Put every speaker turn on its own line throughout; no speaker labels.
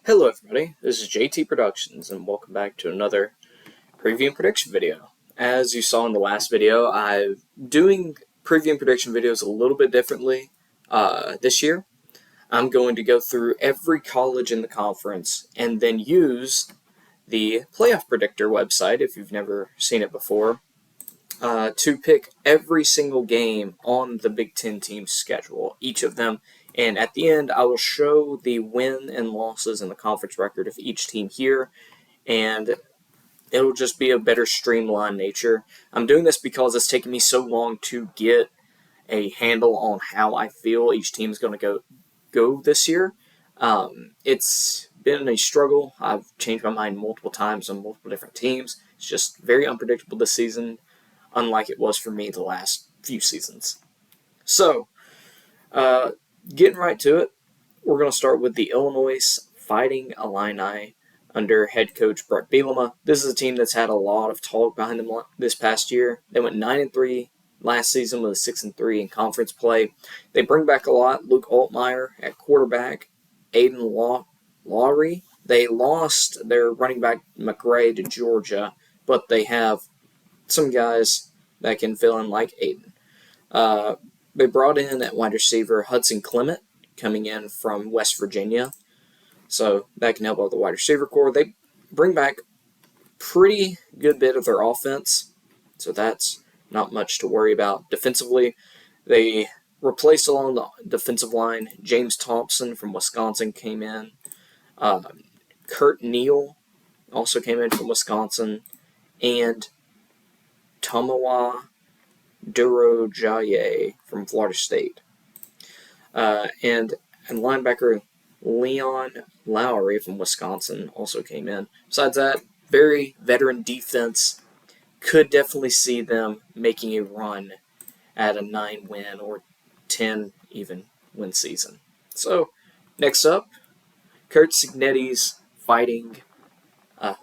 Hello everybody, this is JT Productions and welcome back to another preview and prediction video. As you saw in the last video, I'm doing preview and prediction videos a little bit differently this year. I'm going to go through every college in the conference and then use the Playoff Predictor website, if you've never seen it before, to pick every single game on the Big Ten team's schedule, each of them. And at the end, I will show the win and losses and the conference record of each team here, and it'll just be a better streamlined nature. I'm doing this because it's taken me so long to get a handle on how I feel each team is going to go this year. It's been a struggle. I've changed my mind multiple times on multiple different teams. It's just very unpredictable this season, unlike it was for me the last few seasons. So, getting right to it, we're going to start with the Illinois Fighting Illini under head coach Brett Bielema. This is a team that's had a lot of talk behind them this past year. They went 9-3 last season with a 6-3 in conference play. They bring back a lot. Luke Altmaier at quarterback, Aiden Lowry. They lost their running back McRae to Georgia, but they have some guys that can fill in like Aiden. They brought in at wide receiver Hudson Clement, coming in from West Virginia, so that can help out the wide receiver core. They bring back pretty good bit of their offense, so that's not much to worry about. Defensively, they replaced along the defensive line. James Thompson from Wisconsin came in. Kurt Neal also came in from Wisconsin, and Tomawa Durojaye from Florida State. And linebacker Leon Lowry from Wisconsin also came in. Besides that, very veteran defense. Could definitely see them making a run at a 9-win or 10 even win season. So, next up, Kurt Cignetti's Fighting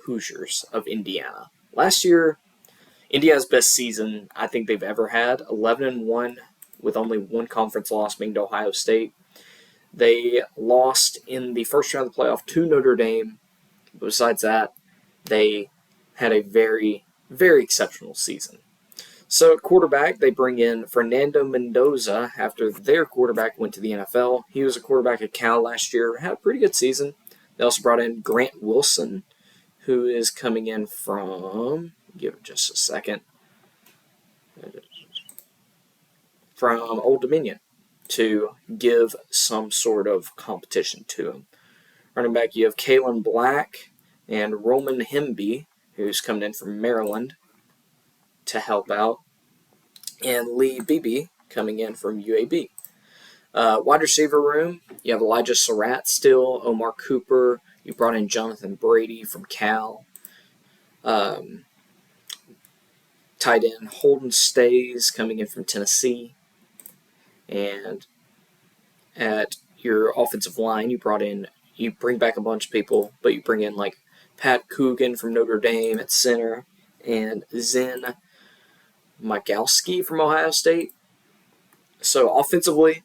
Hoosiers of Indiana. Last year, Indiana's best season I think they've ever had, 11-1 with only one conference loss being to Ohio State. They lost in the first round of the playoff to Notre Dame. Besides that, they had a very, very exceptional season. So at quarterback, they bring in Fernando Mendoza after their quarterback went to the NFL. He was a quarterback at Cal last year, had a pretty good season. They also brought in Grant Wilson, who is coming in from, give it just a second, from Old Dominion to give some sort of competition to him. Running back, you have Kalen Black and Roman Hemby, who's coming in from Maryland to help out, and Lee Beebe coming in from UAB. Wide receiver room, you have Elijah Surratt still, Omar Cooper. You brought in Jonathan Brady from Cal. Tight end Holden Stays coming in from Tennessee. And at your offensive line, you bring back a bunch of people, but you bring in like Pat Coogan from Notre Dame at center and Zen Mikalski from Ohio State. So offensively,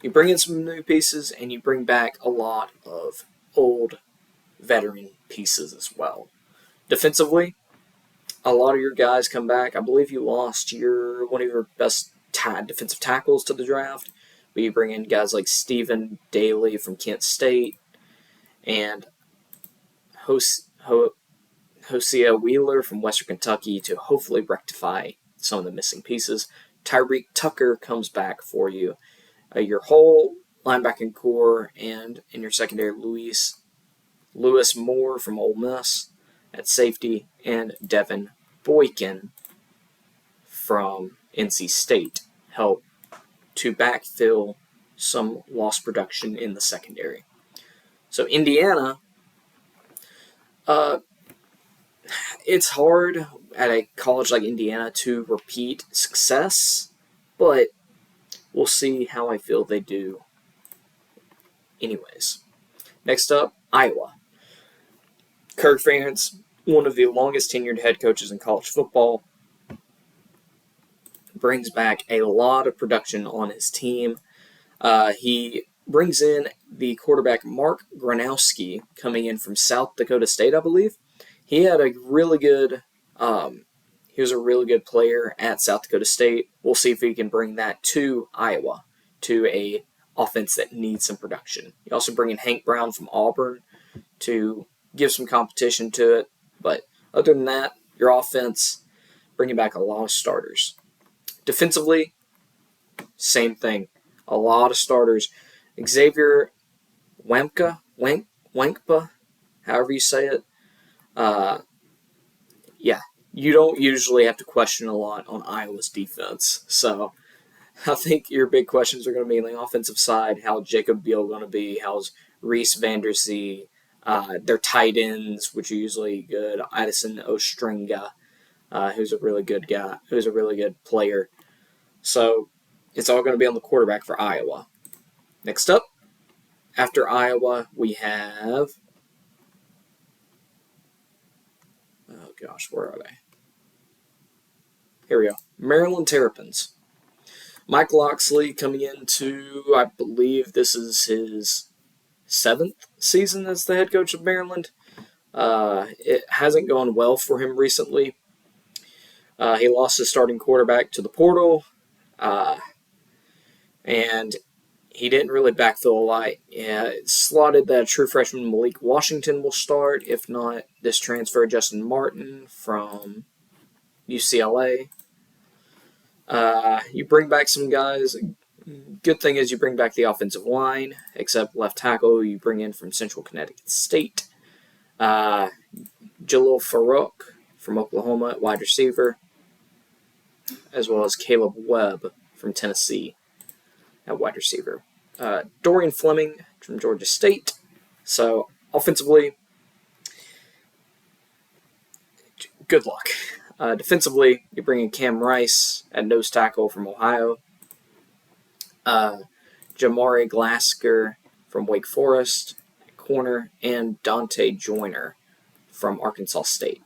you bring in some new pieces and you bring back a lot of old veteran pieces as well. Defensively, a lot of your guys come back. I believe you lost one of your best defensive tackles to the draft, but you bring in guys like Stephen Daly from Kent State and Hosea Wheeler from Western Kentucky to hopefully rectify some of the missing pieces. Tyreek Tucker comes back for you. Your whole linebacking core, and in your secondary, Lewis Moore from Ole Miss at safety, and Devin Boykin from NC State help to backfill some lost production in the secondary. So Indiana, it's hard at a college like Indiana to repeat success, but we'll see how I feel they do anyways. Next up, Iowa. Kirk Ferentz, one of the longest tenured head coaches in college football, brings back a lot of production on his team. He brings in the quarterback Mark Gronowski, coming in from South Dakota State, I believe. He had a really good he was a really good player at South Dakota State. We'll see if he can bring that to Iowa, to a offense that needs some production. You also bring in Hank Brown from Auburn to give some competition to it. But other than that, your offense, bringing back a lot of starters. Defensively, same thing. A lot of starters. Xavier Wankpa, however you say it. Yeah, you don't usually have to question a lot on Iowa's defense. So I think your big questions are going to be on the offensive side. How's Jacob Beal going to be? How's Reese Vandersee? Their tight ends, which are usually good. Addison Ostringa, who's a really good guy, who's a really good player. So it's all going to be on the quarterback for Iowa. Next up, after Iowa, we have... Oh gosh, where are they? Here we go. Maryland Terrapins. Mike Locksley coming into, I believe this is his 7th season as the head coach of Maryland. It hasn't gone well for him recently. He lost his starting quarterback to the portal, and he didn't really backfill a lot. It's slotted that true freshman Malik Washington will start. If not, this transfer Justin Martin from UCLA. You bring back some guys. Good thing is you bring back the offensive line, except left tackle you bring in from Central Connecticut State. Jalil Farouk from Oklahoma at wide receiver, as well as Caleb Webb from Tennessee at wide receiver. Dorian Fleming from Georgia State. So offensively, good luck. Defensively, you bring in Cam Rice at nose tackle from Ohio. Jamari Glasker from Wake Forest at corner, and Dante Joyner from Arkansas State.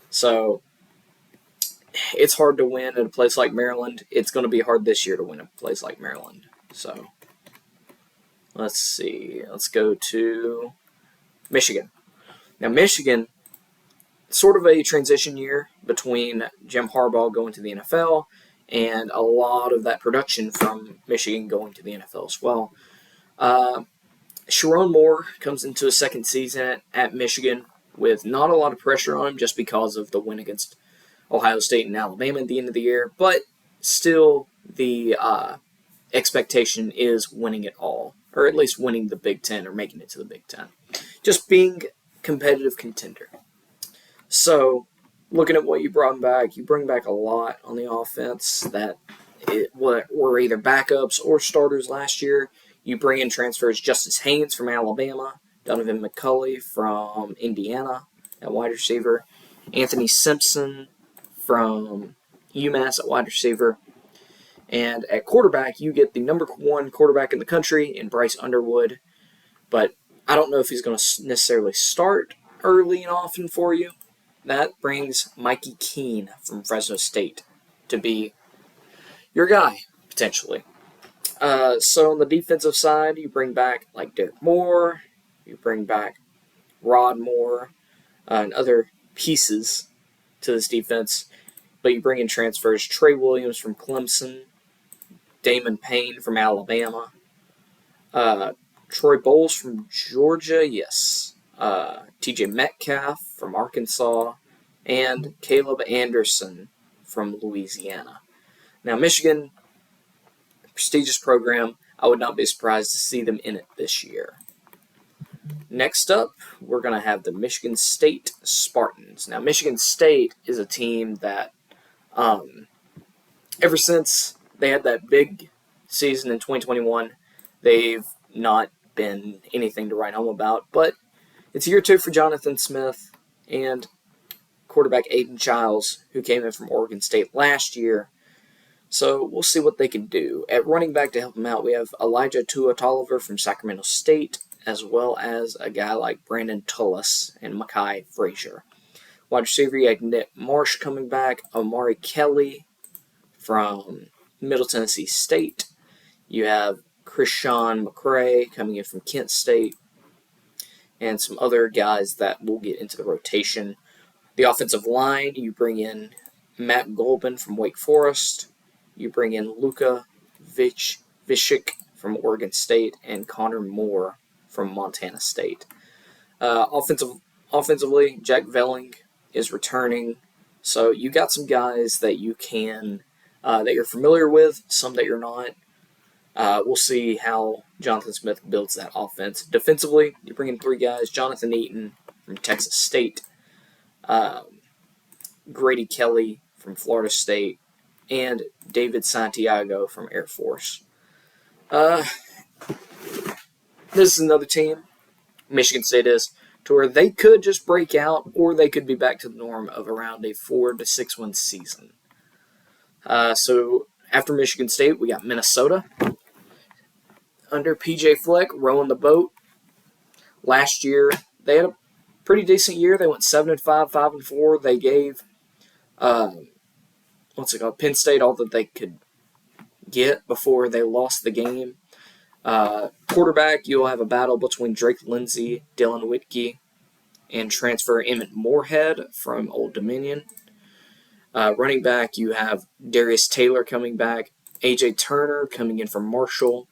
So it's hard to win at a place like Maryland. It's going to be hard this year to win at a place like Maryland. So let's see. Let's go to Michigan. Now, Michigan, sort of a transition year between Jim Harbaugh going to the NFL and a lot of that production from Michigan going to the NFL as well. Sharon Moore comes into his second season at Michigan with not a lot of pressure on him just because of the win against Ohio State and Alabama at the end of the year, but still the expectation is winning it all, or at least winning the Big Ten or making it to the Big Ten. Just being competitive contender. So, looking at what you brought back, you bring back a lot on the offense that were either backups or starters last year. You bring in transfers Justice Haynes from Alabama, Donovan McCulley from Indiana at wide receiver, Anthony Simpson from UMass at wide receiver, and at quarterback, you get the number 1 quarterback in the country in Bryce Underwood, but I don't know if he's going to necessarily start early and often for you. That brings Mikey Keene from Fresno State to be your guy, potentially. So on the defensive side, you bring back like Derek Moore, you bring back Rod Moore, and other pieces to this defense, but you bring in transfers Trey Williams from Clemson, Damon Payne from Alabama, Troy Bowles from Georgia, yes, TJ Metcalf from Arkansas, and Caleb Anderson from Louisiana. Now, Michigan, prestigious program. I would not be surprised to see them in it this year. Next up, we're going to have the Michigan State Spartans. Now, Michigan State is a team that, ever since they had that big season in 2021, they've not been anything to write home about. But it's year 2 for Jonathan Smith and quarterback Aiden Childs, who came in from Oregon State last year. So we'll see what they can do. At running back to help them out, we have Elijah Tua-Tolliver from Sacramento State, as well as a guy like Brandon Tullis and Mekhi Frazier. Wide receiver, you have Nick Marsh coming back, Amari Kelly from Middle Tennessee State. You have Krishan McCray coming in from Kent State, and some other guys that will get into the rotation. The offensive line, you bring in Matt Golban from Wake Forest. You bring in Luka Vishik from Oregon State and Connor Moore from Montana State. Offensively, Jack Velling is returning. So you got some guys that you can that you're familiar with, some that you're not. We'll see how Jonathan Smith builds that offense. Defensively, you bring in 3 guys: Jonathan Eaton from Texas State, Grady Kelly from Florida State, and David Santiago from Air Force. This is another team, Michigan State is, to where they could just break out, or they could be back to the norm of around a 4 to 6 win season. So after Michigan State, we got Minnesota under PJ Fleck rowing the boat. Last year, they had a pretty decent year. They went 7-5, 5-4. They gave Penn State all that they could get before they lost the game. Quarterback, you'll have a battle between Drake Lindsey, Dylan Whitkey, and transfer Emmett Moorhead from Old Dominion. Running back, you have Darius Taylor coming back, A.J. Turner coming in from Marshall,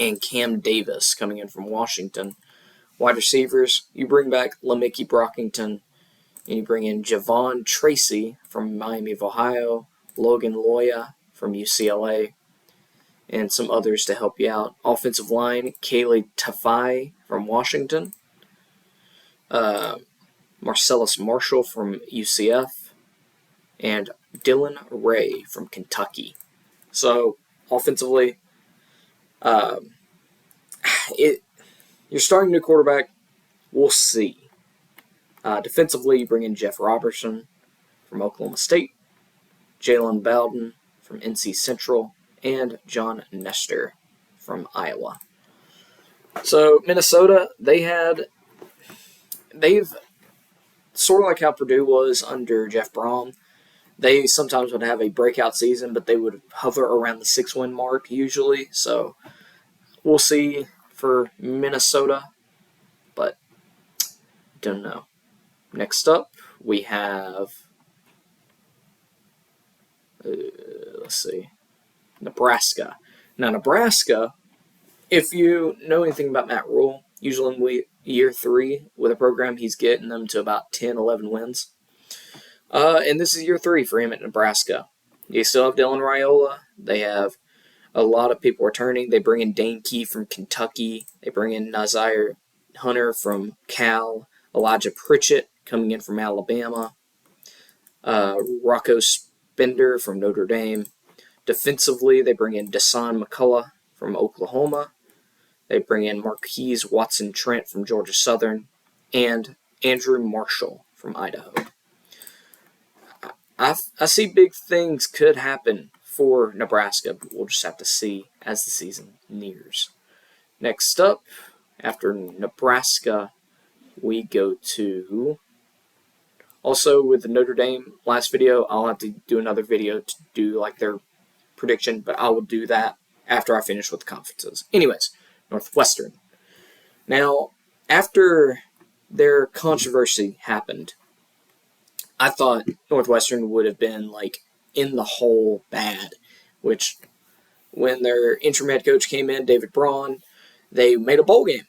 and Cam Davis coming in from Washington. Wide receivers, you bring back LaMickey Brockington, and you bring in Javon Tracy from Miami of Ohio, Logan Loya from UCLA, and some others to help you out. Offensive line, Kaylee Tafai from Washington, Marcellus Marshall from UCF, and Dylan Ray from Kentucky. So, offensively, you're starting a new quarterback. We'll see. Defensively, you bring in Jeff Robertson from Oklahoma State, Jalen Bowden from NC Central, and John Nestor from Iowa. So Minnesota, they've sort of like how Purdue was under Jeff Brom. They sometimes would have a breakout season, but they would hover around the 6-win mark usually. So we'll see for Minnesota, but don't know. Next up, we have, Nebraska. Now, Nebraska, if you know anything about Matt Rule, usually in year 3 with a program, he's getting them to about 10, 11 wins. And this is year 3 for him at Nebraska. They still have Dylan Raiola. They have a lot of people returning. They bring in Dane Key from Kentucky. They bring in Nazir Hunter from Cal. Elijah Pritchett coming in from Alabama. Rocco Spender from Notre Dame. Defensively, they bring in Dasan McCullough from Oklahoma. They bring in Marquise Watson-Trent from Georgia Southern. And Andrew Marshall from Idaho. I see big things could happen for Nebraska, but we'll just have to see as the season nears. Next up, after Nebraska, we go to, also with the Notre Dame last video, I'll have to do another video to do like their prediction, but I will do that after I finish with the conferences. Anyways, Northwestern. Now, after their controversy happened, I thought Northwestern would have been like in the hole bad, which when their interim head coach came in, David Braun, they made a bowl game.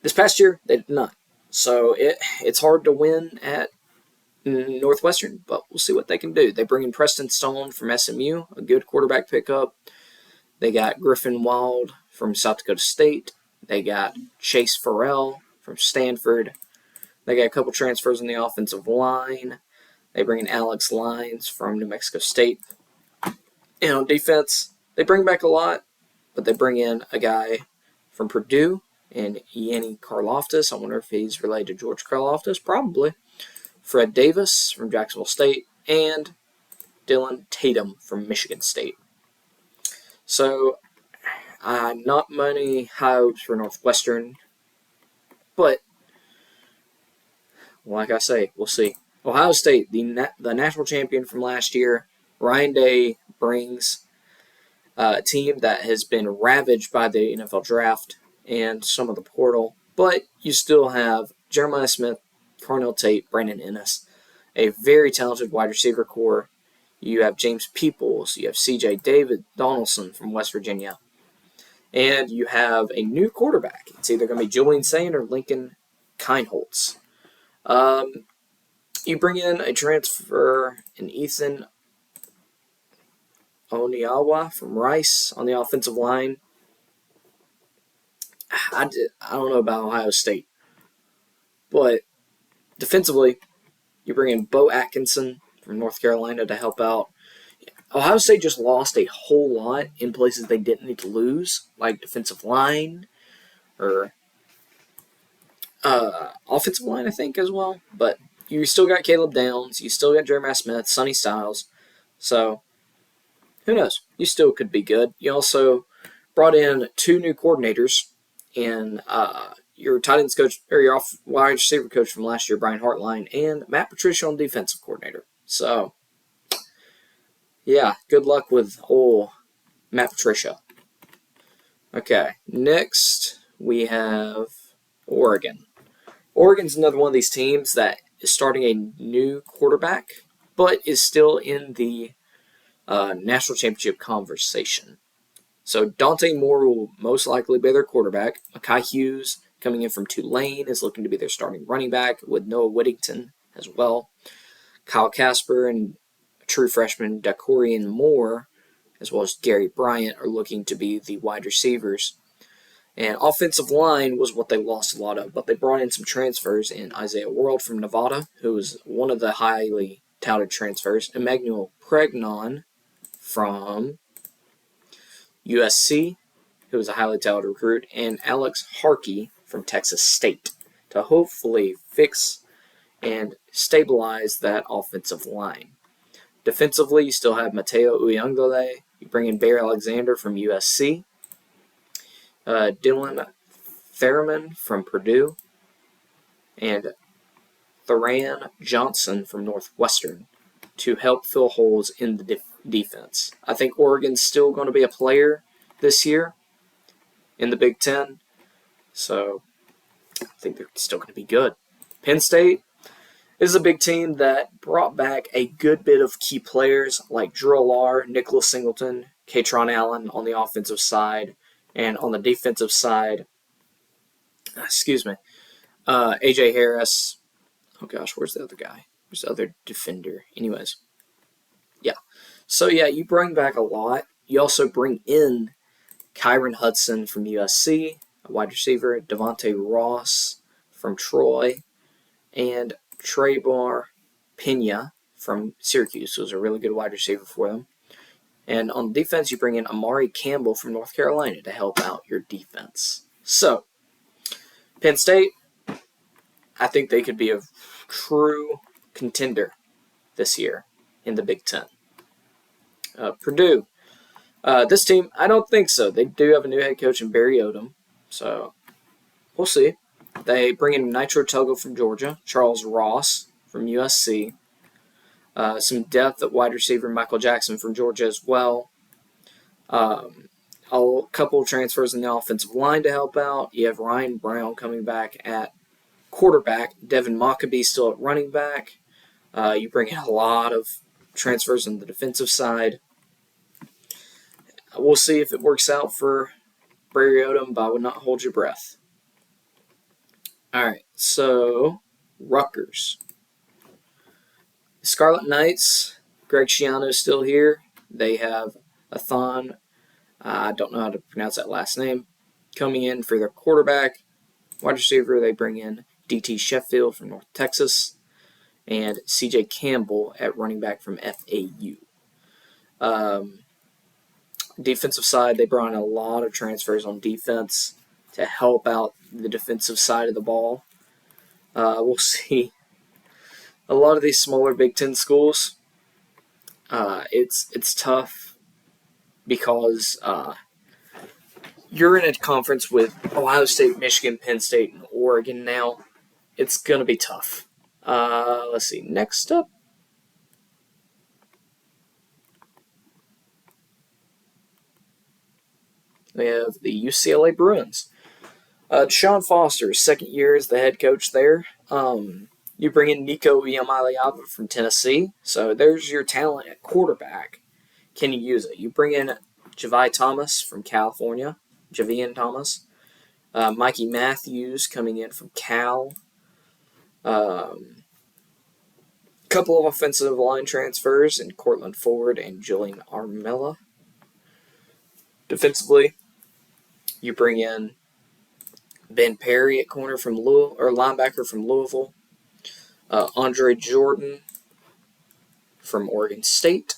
This past year, they did not. So it's hard to win at Northwestern, but we'll see what they can do. They bring in Preston Stone from SMU, a good quarterback pickup. They got Griffin Wild from South Dakota State. They got Chase Farrell from Stanford. They got a couple transfers on the offensive line. They bring in Alex Lyons from New Mexico State. And on defense, they bring back a lot, but they bring in a guy from Purdue and Yanni Karloftis. I wonder if he's related to George Karloftis. Probably. Fred Davis from Jacksonville State, and Dylan Tatum from Michigan State. So, not many high hopes for Northwestern, but like I say, we'll see. Ohio State, the national champion from last year, Ryan Day brings a team that has been ravaged by the NFL draft and some of the portal, but you still have Jeremiah Smith, Cornell Tate, Brandon Ennis, a very talented wide receiver core. You have James Peoples, you have C.J. David Donaldson from West Virginia, and you have a new quarterback. It's either going to be Julian Sain or Lincoln Kienholz. You bring in a transfer in Ethan Oniawa from Rice on the offensive line. I don't know about Ohio State, but defensively, you bring in Bo Atkinson from North Carolina to help out. Ohio State just lost a whole lot in places they didn't need to lose, like defensive line or offensive line, I think, as well. But you still got Caleb Downs, you still got Jeremiah Smith, Sonny Styles. So, who knows? You still could be good. You also brought in 2 new coordinators in your tight ends coach, or your wide receiver coach from last year, Brian Hartline, and Matt Patricia on defensive coordinator. So, yeah, good luck with old Matt Patricia. Okay, next we have Oregon. Oregon's another one of these teams that is starting a new quarterback, but is still in the national championship conversation. So Dante Moore will most likely be their quarterback. Mekhi Hughes, coming in from Tulane, is looking to be their starting running back, with Noah Whittington as well. Kyle Casper and true freshman Dakorian Moore, as well as Gary Bryant, are looking to be the wide receivers. And offensive line was what they lost a lot of, but they brought in some transfers in Isaiah World from Nevada, who was one of the highly touted transfers, Emmanuel Pregnon from USC, who was a highly touted recruit, and Alex Harkey from Texas State to hopefully fix and stabilize that offensive line. Defensively, you still have Mateo Uyunglele. You bring in Bear Alexander from USC. Dylan Thurman from Purdue. And Theran Johnson from Northwestern to help fill holes in the defense. I think Oregon's still going to be a player this year in the Big Ten. So I think they're still going to be good. Penn State is a big team that brought back a good bit of key players like Drew Allar, Nicholas Singleton, Katron Allen on the offensive side, and on the defensive side, AJ Harris. Oh gosh, where's the other guy? Where's the other defender? Anyways, yeah. So yeah, you bring back a lot. You also bring in Kyron Hudson from USC, a wide receiver, Devontae Ross from Troy, and Trayvon Pena from Syracuse, who was a really good wide receiver for them. And on defense, you bring in Amari Campbell from North Carolina to help out your defense. So, Penn State, I think they could be a true contender this year in the Big Ten. Purdue, this team, I don't think so. They do have a new head coach in Barry Odom, so we'll see. They bring in Nitro Tuggle from Georgia, Charles Ross from USC, some depth at wide receiver, Michael Jackson from Georgia as well. A couple of transfers in the offensive line to help out. You have Ryan Brown coming back at quarterback, Devin Mockabee still at running back. You bring in a lot of transfers on the defensive side. We'll see if it works out for Barry Odom, but I would not hold your breath. All right, so Rutgers. Scarlet Knights, Greg Schiano is still here. They have Athan, I don't know how to pronounce that last name, coming in for their quarterback. Wide receiver, they bring in DT Sheffield from North Texas and CJ Campbell at running back from FAU. Defensive side, they brought in a lot of transfers on defense to help out the defensive side of the ball. We'll see. A lot of these smaller Big Ten schools, it's tough because you're in a conference with Ohio State, Michigan, Penn State, and Oregon now. It's going to be tough. Let's see. Next up. we have the UCLA Bruins. Deshaun Foster, second year as the head coach there. You bring in Nico Iamaleava from Tennessee, so there's your talent at quarterback. Can you use it? You bring in Javian Thomas from California, Javian Thomas. Mikey Matthews coming in from Cal. Couple of offensive line transfers in Cortland Ford and Julian Armella. Defensively, you bring in Ben Perry at corner from Louisville, or linebacker from Louisville. Andre Jordan from Oregon State.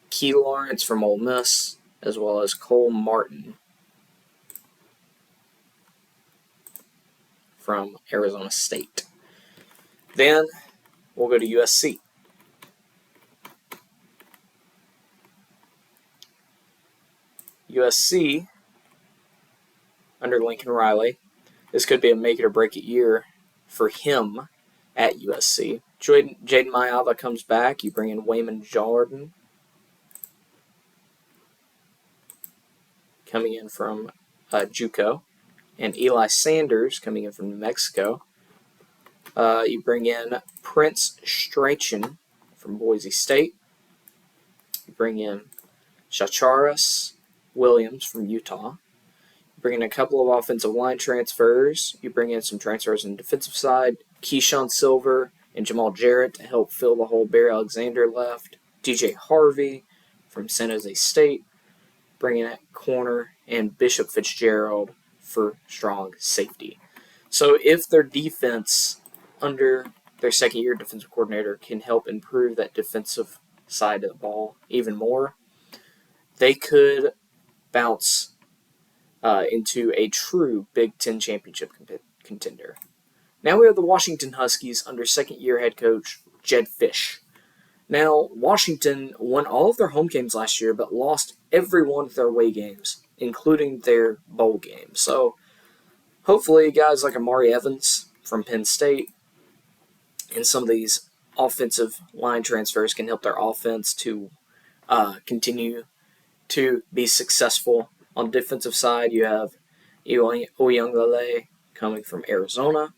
Key Lawrence from Ole Miss, as well as Cole Martin from Arizona State. Then we'll go to USC. USC, under Lincoln Riley, this could be a make it or break it year for him at USC. Jaden Mayava comes back. You bring in Wayman Jordan coming in from JUCO, and Eli Sanders coming in from New Mexico. You bring in Prince Strachan from Boise State. You bring in Shacharis Williams from Utah. You bring in a couple of offensive line transfers. You bring in some transfers on the defensive side. Keyshawn Silver and Jamal Jarrett to help fill the hole Barry Alexander left. DJ Harvey from San Jose State. Bringing in corner, and Bishop Fitzgerald for strong safety. So if their defense under their second-year defensive coordinator can help improve that defensive side of the ball even more, they could bounce into a true Big Ten championship contender. Now we have the Washington Huskies under second-year head coach Jedd Fisch. Now, Washington won all of their home games last year, but lost every one of their away games, including their bowl game. So, hopefully, guys like Amari Evans from Penn State and some of these offensive line transfers can help their offense to continue to be successful. On the defensive side, you have Oyunglele coming from Arizona.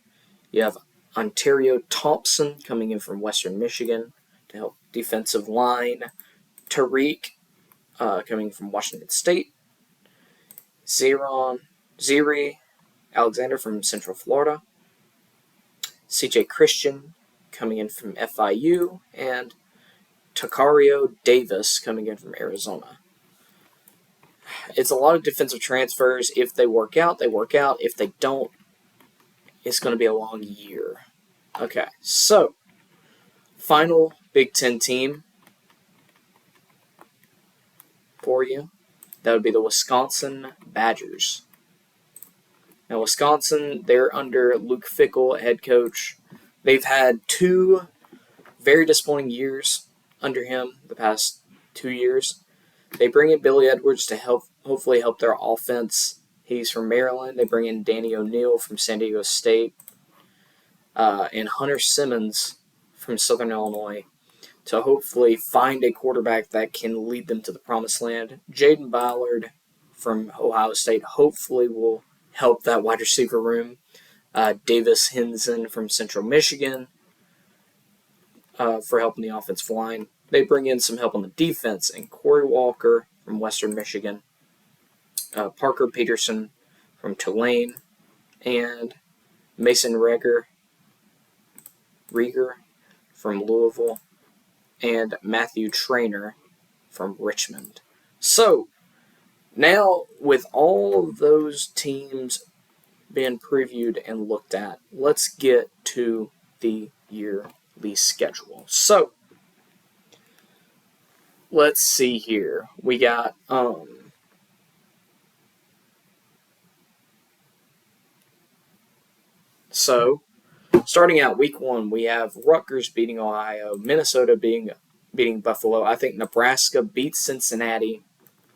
You have Ontario Thompson coming in from Western Michigan to help defensive line. Tariq coming from Washington State. Ziri Alexander from Central Florida. CJ Christian coming in from FIU. And Takario Davis coming in from Arizona. It's a lot of defensive transfers. If they work out, they work out. If they don't, it's going to be a long year. Okay, so final Big Ten team for you. That would be the Wisconsin Badgers. Now, Wisconsin, they're under Luke Fickell, head coach. They've had two very disappointing years under him the past 2 years. They bring in Billy Edwards to hopefully help their offense. He's from Maryland. They bring in Danny O'Neal from San Diego State. And Hunter Simmons from Southern Illinois to hopefully find a quarterback that can lead them to the promised land. Jaden Ballard from Ohio State hopefully will help that wide receiver room. Davis Hinson from Central Michigan for helping the offensive line. They bring in some help on the defense, and Corey Walker from Western Michigan, Parker Peterson from Tulane, and Mason Rieger from Louisville, and Matthew Traynor from Richmond. So, now with all of those teams being previewed and looked at, let's get to the yearly schedule. So, let's see here. We got starting out week 1, we have Rutgers beating Ohio, Minnesota beating Buffalo. I think Nebraska beats Cincinnati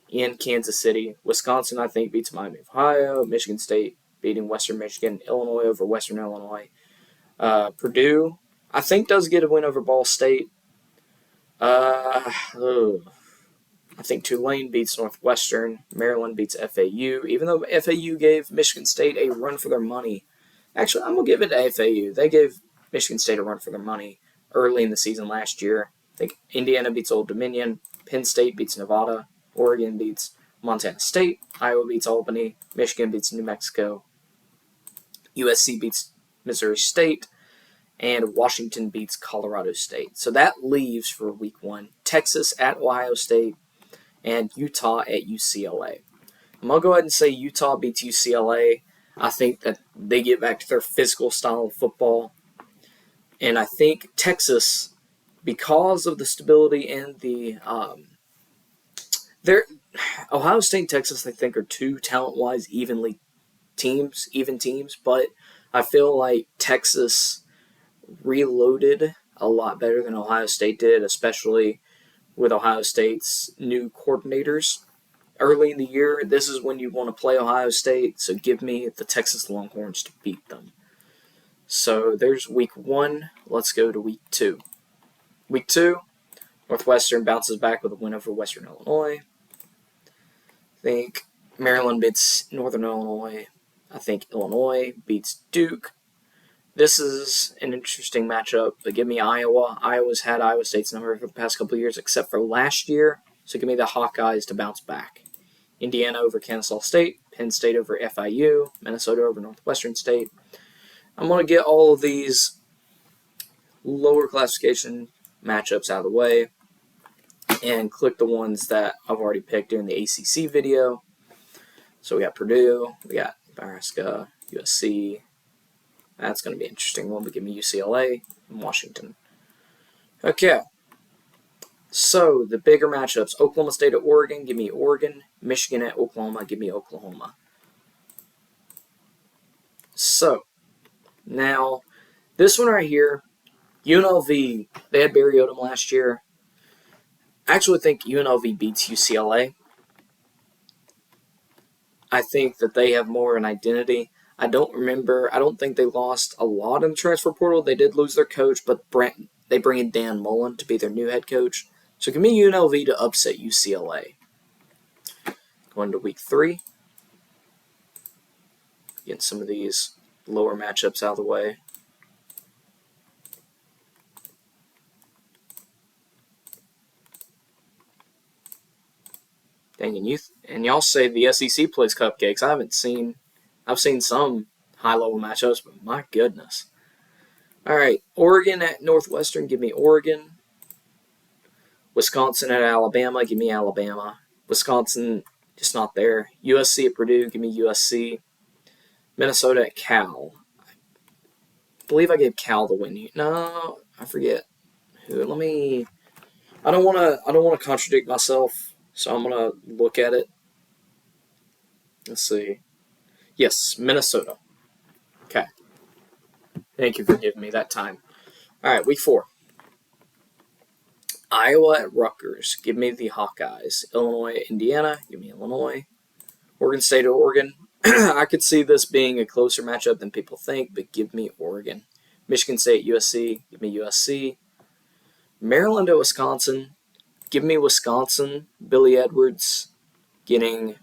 in Kansas City. Wisconsin, I think, beats Miami of Ohio. Michigan State beating Western Michigan. Illinois over Western Illinois. Purdue, I think, does get a win over Ball State. I I think Tulane beats Northwestern. Maryland beats FAU. Even though FAU gave Michigan State a run for their money. Actually, I'm going to give it to FAU. They gave Michigan State a run for their money early in the season last year. I think Indiana beats Old Dominion. Penn State beats Nevada. Oregon beats Montana State. Iowa beats Albany. Michigan beats New Mexico. USC beats Missouri State. And Washington beats Colorado State. So that leaves for week 1 Texas at Ohio State and Utah at UCLA. I'm going to go ahead and say Utah beats UCLA. I think that they get back to their physical style of football. And I think Texas, because of the stability and the Ohio State and Texas, I think, are two talent-wise even teams, but I feel like Texas reloaded a lot better than Ohio State did, especially with Ohio State's new coordinators. Early in the year, this is when you want to play Ohio State, so give me the Texas Longhorns to beat them. So there's week 1. Let's go to week 2. Week 2, Northwestern bounces back with a win over Western Illinois. I think Maryland beats Northern Illinois. I think Illinois beats Duke. This is an interesting matchup, but give me Iowa. Iowa's had Iowa State's number for the past couple of years, except for last year, so give me the Hawkeyes to bounce back. Indiana over Kansas State, Penn State over FIU, Minnesota over Northwestern State. I'm going to get all of these lower classification matchups out of the way and click the ones that I've already picked during the ACC video. So we got Purdue, we got Nebraska, USC. That's going to be an interesting one, but give me UCLA and Washington. Okay. So, the bigger matchups. Oklahoma State at Oregon, give me Oregon. Michigan at Oklahoma, give me Oklahoma. So, now, this one right here, UNLV, they had Barry Odom last year. I actually think UNLV beats UCLA. I think that they have more an identity. I don't think they lost a lot in the transfer portal. They did lose their coach, but they bring in Dan Mullen to be their new head coach. So give me UNLV to upset UCLA. Going to week 3. Getting some of these lower matchups out of the way. Dang, and y'all say the SEC plays cupcakes. I've seen some high-level matchups, but my goodness. All right, Oregon at Northwestern, give me Oregon. Wisconsin at Alabama, give me Alabama. Wisconsin, just not there. USC at Purdue, give me USC. Minnesota at Cal. I believe I gave Cal the win here. No, I forget. I don't want to contradict myself, so I'm gonna look at it. Let's see. Yes, Minnesota. Okay. Thank you for giving me that time. All right, week 4. Iowa at Rutgers. Give me the Hawkeyes. Illinois at Indiana. Give me Illinois. Oregon State at Oregon. I could see this being a closer matchup than people think, but give me Oregon. Michigan State at USC. Give me USC. Maryland at Wisconsin. Give me Wisconsin. Billy Edwards getting,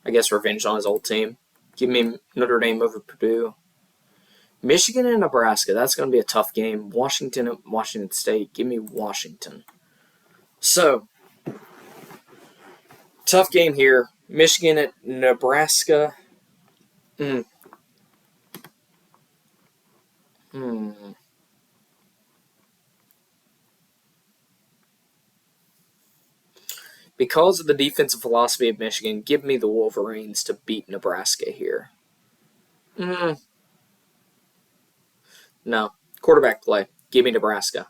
I guess, revenge on his old team. Give me Notre Dame over Purdue. Michigan and Nebraska. That's going to be a tough game. Washington at Washington State. Give me Washington. So, tough game here. Michigan at Nebraska. Because of the defensive philosophy of Michigan, give me the Wolverines to beat Nebraska here. No. Quarterback play. Give me Nebraska.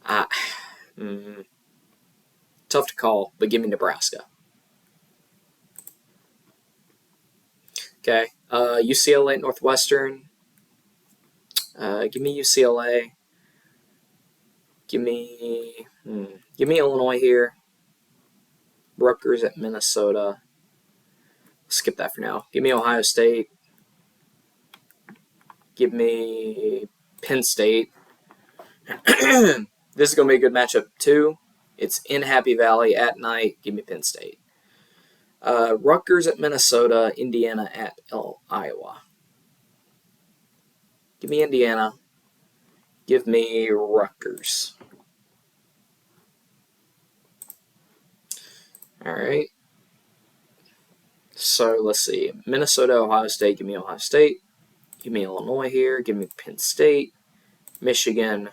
Tough to call, but give me Nebraska. Okay. UCLA at Northwestern. Give me UCLA. Give me Illinois here. Rutgers at Minnesota. Skip that for now. Give me Ohio State. Give me Penn State. This is going to be a good matchup, too. It's in Happy Valley at night. Give me Penn State. Rutgers at Minnesota. Indiana at Iowa. Give me Indiana. Give me Rutgers. All right. So let's see. Minnesota, Ohio State. Give me Ohio State. Give me Illinois here. Give me Penn State. Michigan,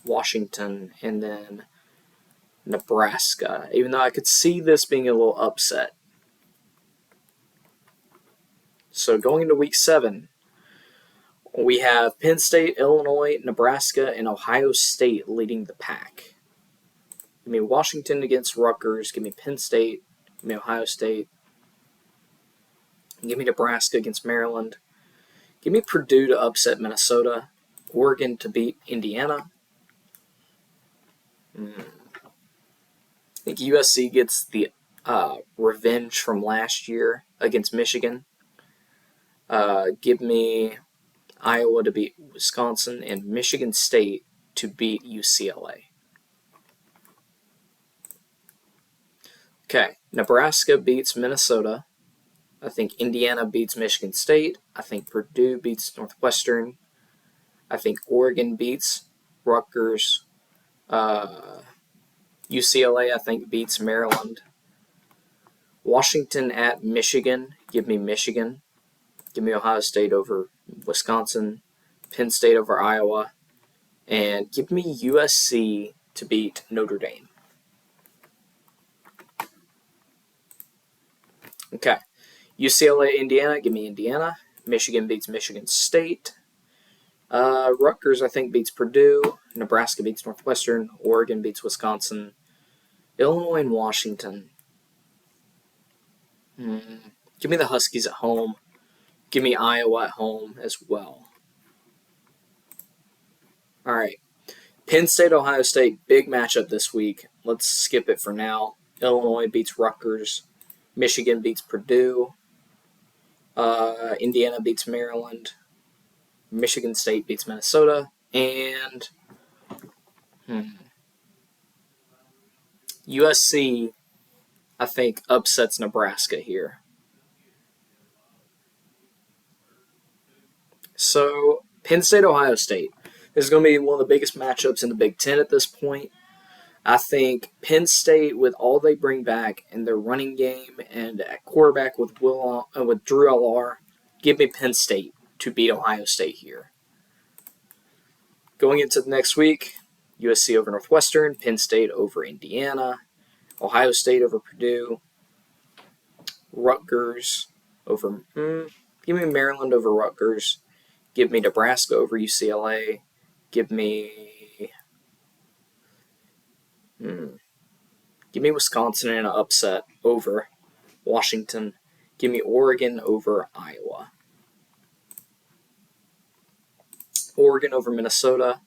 Washington, and then Nebraska. Even though I could see this being a little upset. So going into week 7, we have Penn State, Illinois, Nebraska, and Ohio State leading the pack. Give me Washington against Rutgers. Give me Penn State. Give me Ohio State. Give me Nebraska against Maryland. Give me Purdue to upset Minnesota. Oregon to beat Indiana. I think USC gets the revenge from last year against Michigan. Give me Iowa to beat Wisconsin and Michigan State to beat UCLA. Okay, Nebraska beats Minnesota. I think Indiana beats Michigan State. I think Purdue beats Northwestern. I think Oregon beats Rutgers. UCLA, I think, beats Maryland. Washington at Michigan. Give me Michigan. Give me Ohio State over Wisconsin. Penn State over Iowa. And give me USC to beat Notre Dame. Okay. UCLA, Indiana. Give me Indiana. Michigan beats Michigan State. Rutgers, I think, beats Purdue. Nebraska beats Northwestern. Oregon beats Wisconsin. Illinois and Washington. Give me the Huskies at home. Give me Iowa at home as well. All right. Penn State, Ohio State, big matchup this week. Let's skip it for now. Illinois beats Rutgers. Michigan beats Purdue. Indiana beats Maryland. Michigan State beats Minnesota. And USC, I think, upsets Nebraska here. So, Penn State, Ohio State. This is going to be one of the biggest matchups in the Big Ten at this point. I think Penn State, with all they bring back in their running game and at quarterback with Drew Allar, give me Penn State to beat Ohio State here. Going into the next week, USC over Northwestern, Penn State over Indiana, Ohio State over Purdue, Rutgers over, give me Maryland over Rutgers, give me Nebraska over UCLA, give me Wisconsin in an upset over Washington. Give me Oregon over Iowa. Oregon over Minnesota.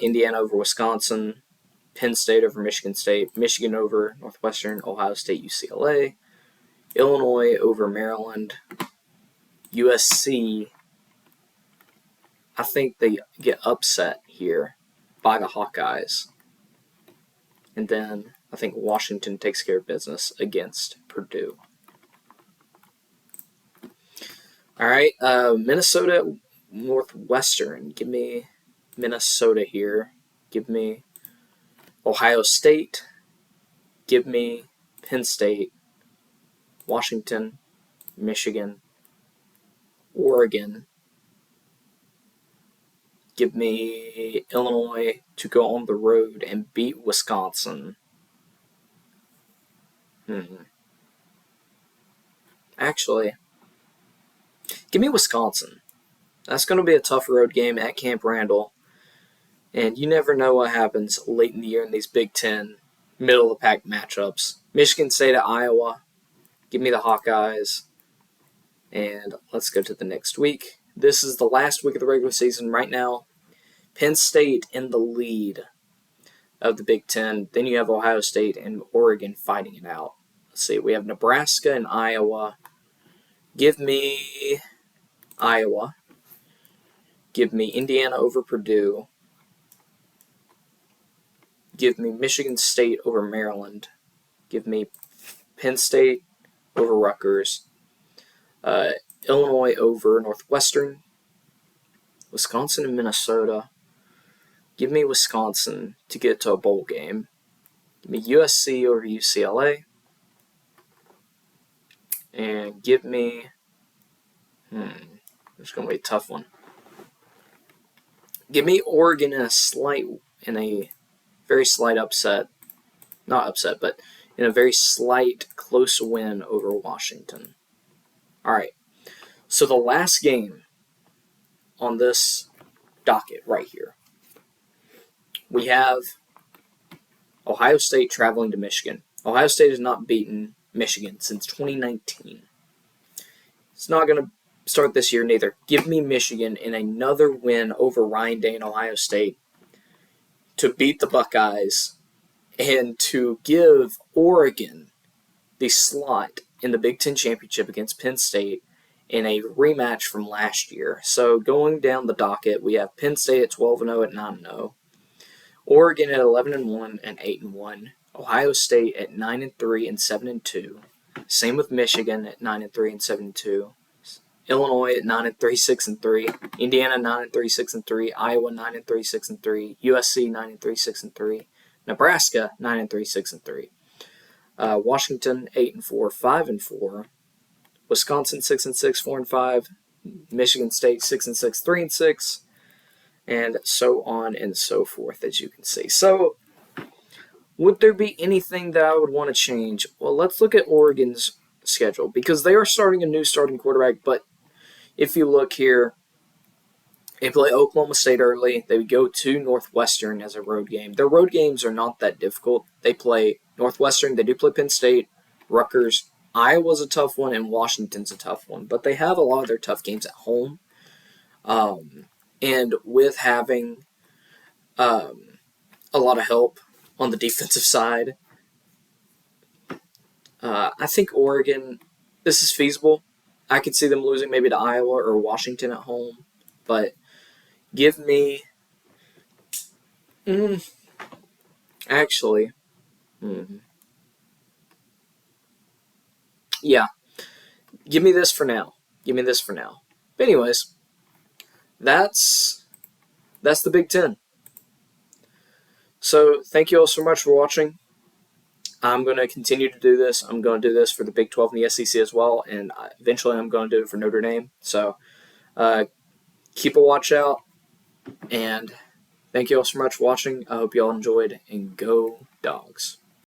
Indiana over Wisconsin. Penn State over Michigan State. Michigan over Northwestern. Ohio State, UCLA. Illinois over Maryland. USC, I think they get upset here by the Hawkeyes. And then I think Washington takes care of business against Purdue. All right, Minnesota, Northwestern. Give me Minnesota here. Give me Ohio State. Give me Penn State. Washington, Michigan, Oregon. Give me Illinois to go on the road and beat Wisconsin. Actually, give me Wisconsin. That's going to be a tough road game at Camp Randall. And you never know what happens late in the year in these Big Ten middle-of-the-pack matchups. Michigan State at Iowa. Give me the Hawkeyes. And let's go to the next week. This is the last week of the regular season right now. Penn State in the lead of the Big Ten. Then you have Ohio State and Oregon fighting it out. Let's see. We have Nebraska and Iowa. Give me Iowa. Give me Indiana over Purdue. Give me Michigan State over Maryland. Give me Penn State over Rutgers. Illinois over Northwestern. Wisconsin and Minnesota. Give me Wisconsin to get to a bowl game. Give me USC over UCLA. And give me... It's going to be a tough one. Give me Oregon in a very slight upset. Not upset, but in a very slight, close win over Washington. Alright, so the last game on this docket right here, we have Ohio State traveling to Michigan. Ohio State has not beaten Michigan since 2019. It's not going to start this year neither. Give me Michigan in another win over Ryan Day and Ohio State to beat the Buckeyes and to give Oregon the slot in the Big Ten Championship against Penn State in a rematch from last year. So going down the docket, we have Penn State at 12-0 at 9-0, Oregon at 11-1 and 8-1, Ohio State at 9-3 and 7-2. Same with Michigan at 9-3 and 7-2. Illinois at 9-3, 6-3. Indiana 9-3, 6-3. Iowa 9-3, 6-3. USC 9-3, 6-3. Nebraska 9-3, 6-3. Washington 8-4, 5-4. Wisconsin 6-6, 4-5. Michigan State 6-6, 3-6. And so on and so forth, as you can see. So, would there be anything that I would want to change? Well, let's look at Oregon's schedule, because they are starting a new starting quarterback. But if you look here, they play Oklahoma State early. They would go to Northwestern as a road game. Their road games are not that difficult. They play Northwestern. They do play Penn State, Rutgers. Iowa's a tough one, and Washington's a tough one. But they have a lot of their tough games at home. And with having a lot of help on the defensive side, I think Oregon, this is feasible. I could see them losing maybe to Iowa or Washington at home. But give me... actually... yeah. Give me this for now. Give me this for now. But anyways, that's the Big Ten. So, thank you all so much for watching. I'm going to continue to do this. I'm going to do this for the Big 12 and the SEC as well, and eventually I'm going to do it for Notre Dame. So, keep a watch out, and thank you all so much for watching. I hope you all enjoyed, and go Dogs.